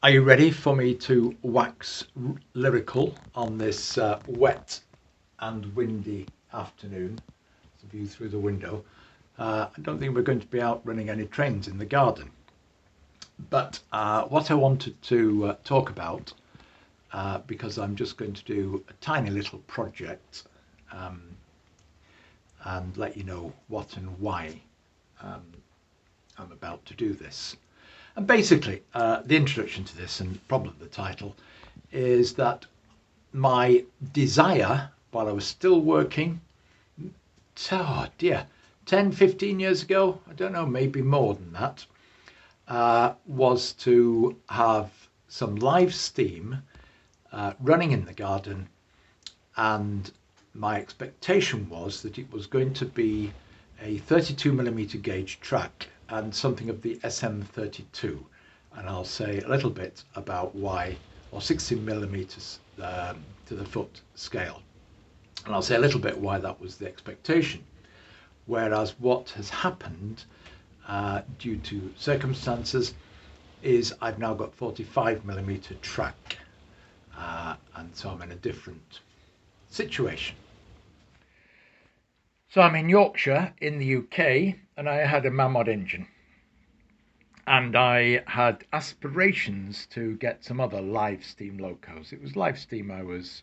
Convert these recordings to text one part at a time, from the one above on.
Are you ready for me to wax lyrical on this wet and windy afternoon? It's a view through the window. I don't think we're going to be out running any trains in the garden. But what I wanted to talk about, because I'm just going to do a tiny little project and let you know what and why I'm about to do this. And basically, the introduction to this, and probably the title, is that my desire, while I was still working, 10, 15 years ago, I don't know, maybe more than that, was to have some live steam running in the garden, and my expectation was that it was going to be a 32mm gauge track and something of the SM32, and I'll say a little bit about why, or 16mm to the foot scale, and I'll say a little bit why that was the expectation. Whereas what has happened due to circumstances is I've now got 45mm track, and so I'm in a different situation. So I'm in Yorkshire in the UK, and I had a Mammoth engine, and I had aspirations to get some other live steam locos. It was live steam I was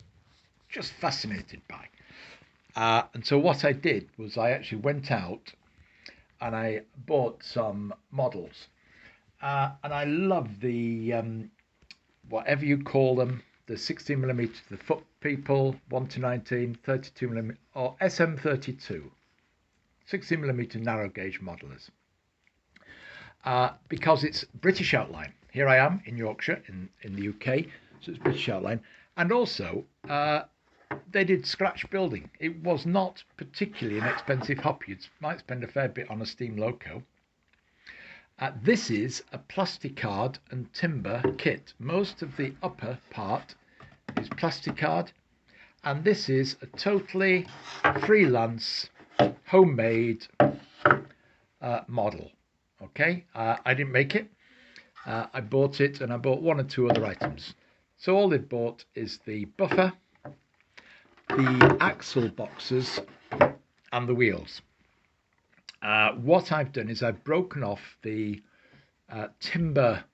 just fascinated by, and so what I did was I actually went out and I bought some models, and I love the whatever you call them, the 16mm to the foot people, 1 to 19, 32mm, or SM32, 16mm narrow gauge modelers, because it's British outline. Here I am in Yorkshire in the UK, so it's British outline, and also they did scratch building. It was not particularly an expensive hobby. You might spend a fair bit on a steam loco. This is a plasticard and timber kit. Most of the upper part is plasticard, and this is a totally freelance, homemade model. Okay, I didn't make it. I bought it, and I bought one or two other items. So all they've bought is the buffer, the axle boxes, and the wheels. What I've done is I've broken off the timber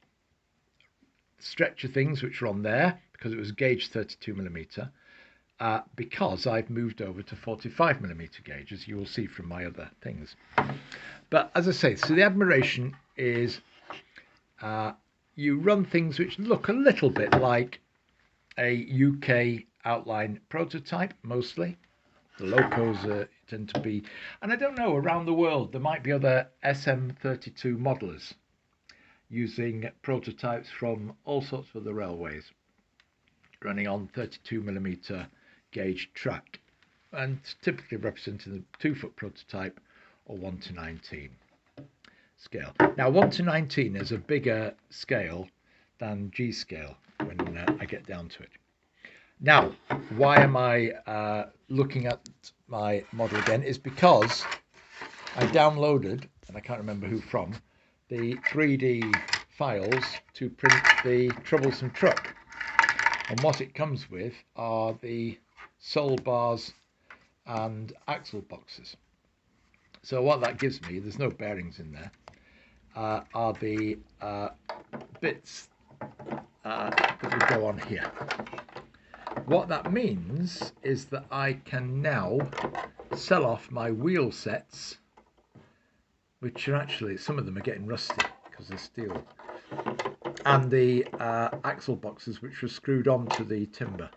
stretcher things which are on there, because it was gauge 32mm, because I've moved over to 45mm gauge, as you will see from my other things. But as I say, so the admiration is you run things which look a little bit like a UK outline prototype, mostly. The locos tend to be, and I don't know, around the world there might be other SM32 modelers using prototypes from all sorts of other railways running on 32mm gauge track, and typically representing the 2-foot prototype or 1 to 19 scale. Now 1 to 19 is a bigger scale than G scale when I get down to it. Now, why am I looking at my model again? Is because I downloaded, and I can't remember who from, the 3D files to print the troublesome truck. And what it comes with are the sole bars and axle boxes. So what that gives me, there's no bearings in there, are the bits that would go on here. What that means is that I can now sell off my wheel sets, which are actually, some of them are getting rusty because they're steel, and the axle boxes which were screwed onto the timber.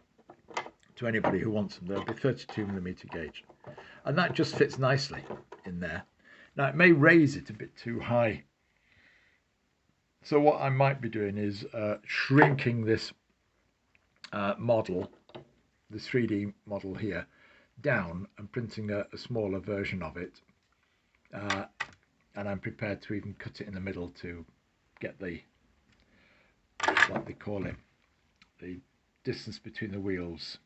To anybody who wants them, they'll be 32mm gauge, and that just fits nicely in there. Now it may raise it a bit too high, so what I might be doing is shrinking this model, the 3D model here, down and printing a smaller version of it, and I'm prepared to even cut it in the middle to get the, what they call it, the distance between the wheels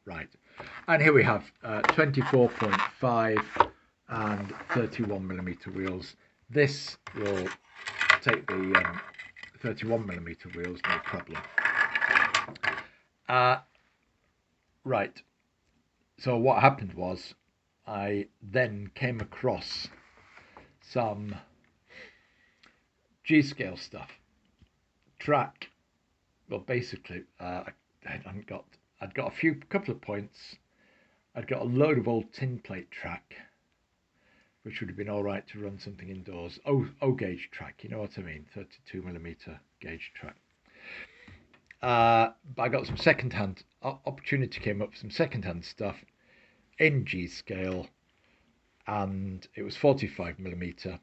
right. And here we have 24.5 and 31mm wheels. This will take the 31mm wheels, no problem. Right, so what happened was I then came across some G-scale stuff, track. Well, basically, I'd got a couple of points. I'd got a load of old tin plate track, which would have been all right to run something indoors. O gauge track, you know what I mean, 32mm gauge track. But I got some second-hand opportunity came up for some second-hand stuff in G scale, and it was 45mm.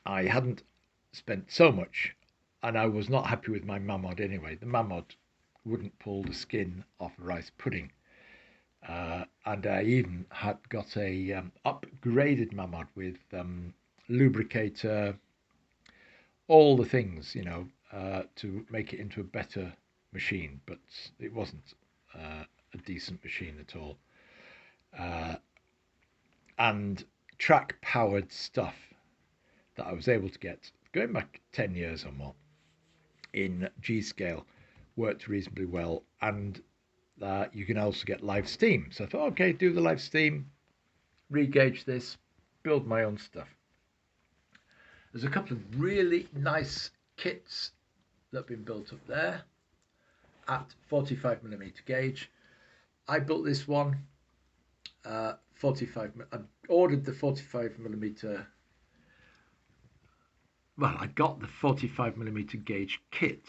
I hadn't spent so much, and I was not happy with my Mamod anyway. The Mamod wouldn't pull the skin off a rice pudding, and I even had got a upgraded Mamod with lubricator, all the things, you know, to make it into a better machine, but it wasn't a decent machine at all. And track powered stuff that I was able to get going back 10 years or more in G scale worked reasonably well, and you can also get live steam. So I thought, okay, do the live steam, re-gauge this, build my own stuff. There's a couple of really nice kits that have been built up there at 45mm gauge. I built this one, 45. I ordered the 45mm. Well, I got the 45mm gauge kit.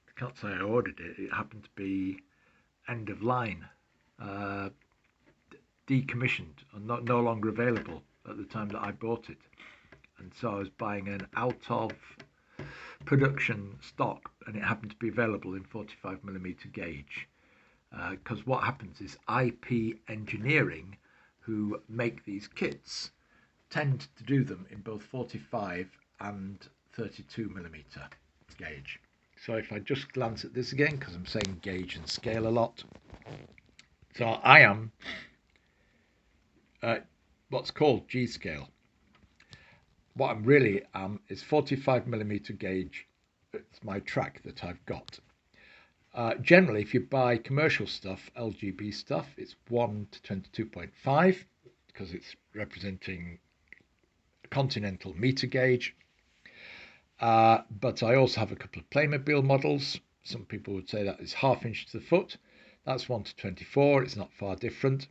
I can't say I ordered it. It happened to be end of line, decommissioned, and no longer available at the time that I bought it. And so I was buying an out of production stock, and it happened to be available in 45mm gauge. Because what happens is IP Engineering, who make these kits, tend to do them in both 45 and 32mm gauge. So if I just glance at this again, because I'm saying gauge and scale a lot. So I am what's called G scale. What I'm really is 45mm gauge. It's my track that I've got. Generally, if you buy commercial stuff, LGB stuff, it's 1 to 22.5 because it's representing continental meter gauge. But I also have a couple of Playmobil models. Some people would say that is 1/2 inch to the foot. That's 1 to 24. It's not far different.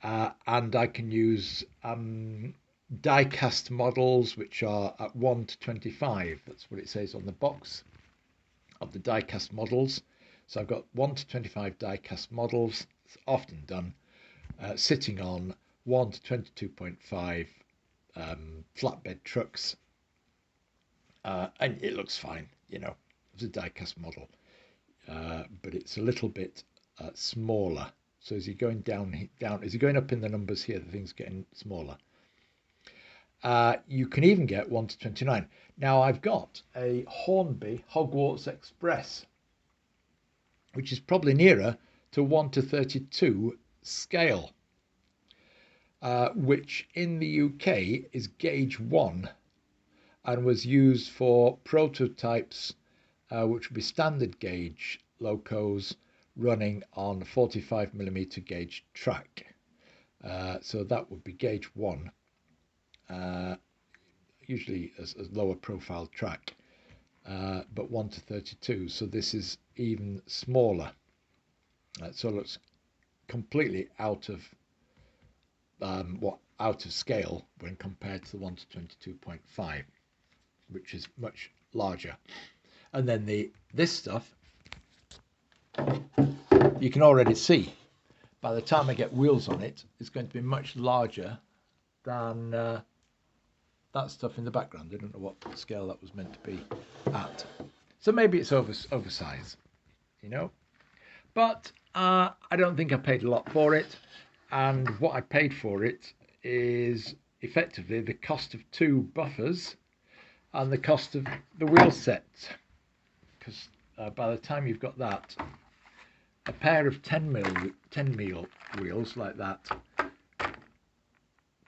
And I can use die-cast models, which are at 1 to 25. That's what it says on the box of the die-cast models. So I've got 1 to 25 die-cast models. It's often done sitting on 1 to 22.5 flatbed trucks. And it looks fine, you know, it's a die-cast model, but it's a little bit smaller. So as you're going down, as you're going up in the numbers here, the thing's getting smaller. You can even get 1 to 29. Now I've got a Hornby Hogwarts Express, which is probably nearer to 1 to 32 scale, which in the UK is gauge 1 and was used for prototypes, which would be standard gauge locos running on 45mm gauge track. So that would be gauge 1, usually as lower profile track, but 1 to 32. So this is even smaller. So it looks completely out of scale when compared to the 1 to 22.5, which is much larger. And then this stuff, you can already see by the time I get wheels on it, it's going to be much larger than that stuff in the background. I don't know what scale that was meant to be at. So maybe it's oversized, you know. But I don't think I paid a lot for it. And what I paid for it is effectively the cost of 2 buffers and the cost of the wheel set. Because by the time you've got that, a pair of 10 mil wheels like that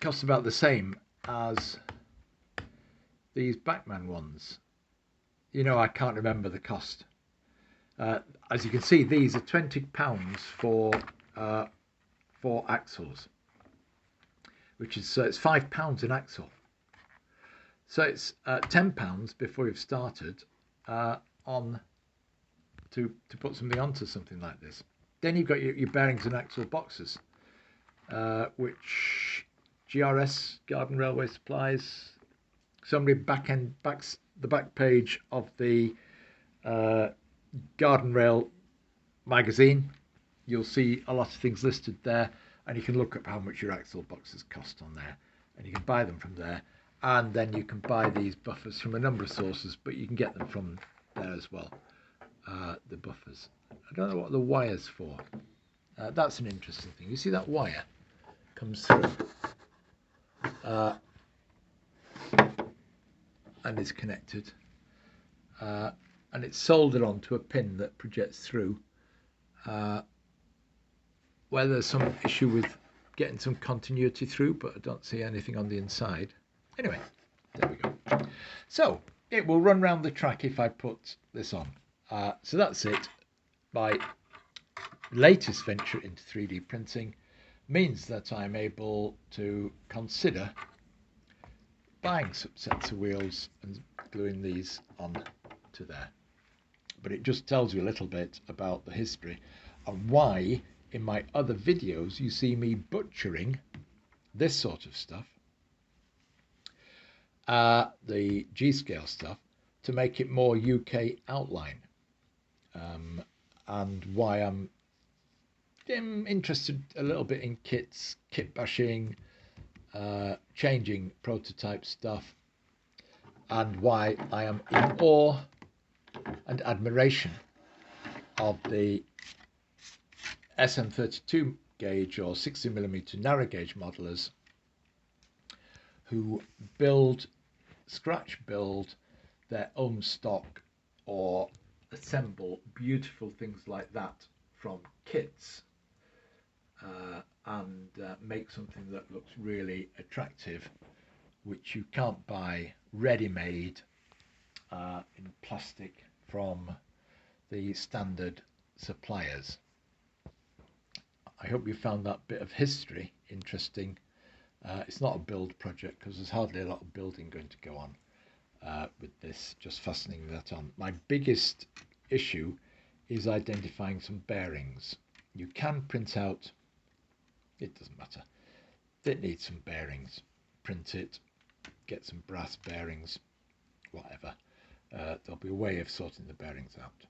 costs about the same as these Backman ones. you know, I can't remember the cost. As you can see, these are £20 uh, for axles, which is so it's £5 an axle. So it's £10 before you've started on to put something onto something like this. Then you've got your bearings and axle boxes, which GRS, Garden Railway Supplies. Somebody backs the back page of the Garden Rail magazine. You'll see a lot of things listed there, and you can look up how much your axle boxes cost on there, and you can buy them from there. And then you can buy these buffers from a number of sources, but you can get them from there as well. The buffers. I don't know what the wire's for. That's an interesting thing. You see that wire comes through and is connected, and it's soldered onto a pin that projects through. Where there's some issue with getting some continuity through, but I don't see anything on the inside. Anyway, there we go. So it will run round the track if I put this on. So that's it. My latest venture into 3D printing means that I'm able to consider buying some sets of wheels and gluing these on to there. But it just tells you a little bit about the history and why in my other videos you see me butchering this sort of stuff, the G-scale stuff, to make it more UK outline, and why I'm interested a little bit in kit bashing, changing prototype stuff, and why I am in awe and admiration of the SM32 gauge or 60mm narrow gauge modelers who scratch build their own stock or assemble beautiful things like that from kits, and make something that looks really attractive, which you can't buy ready-made in plastic from the standard suppliers. I hope you found that bit of history interesting. It's not a build project because there's hardly a lot of building going to go on with this, just fastening that on. My biggest issue is identifying some bearings. You can print out, it doesn't matter, it needs some bearings, print it, get some brass bearings, whatever. There'll be a way of sorting the bearings out.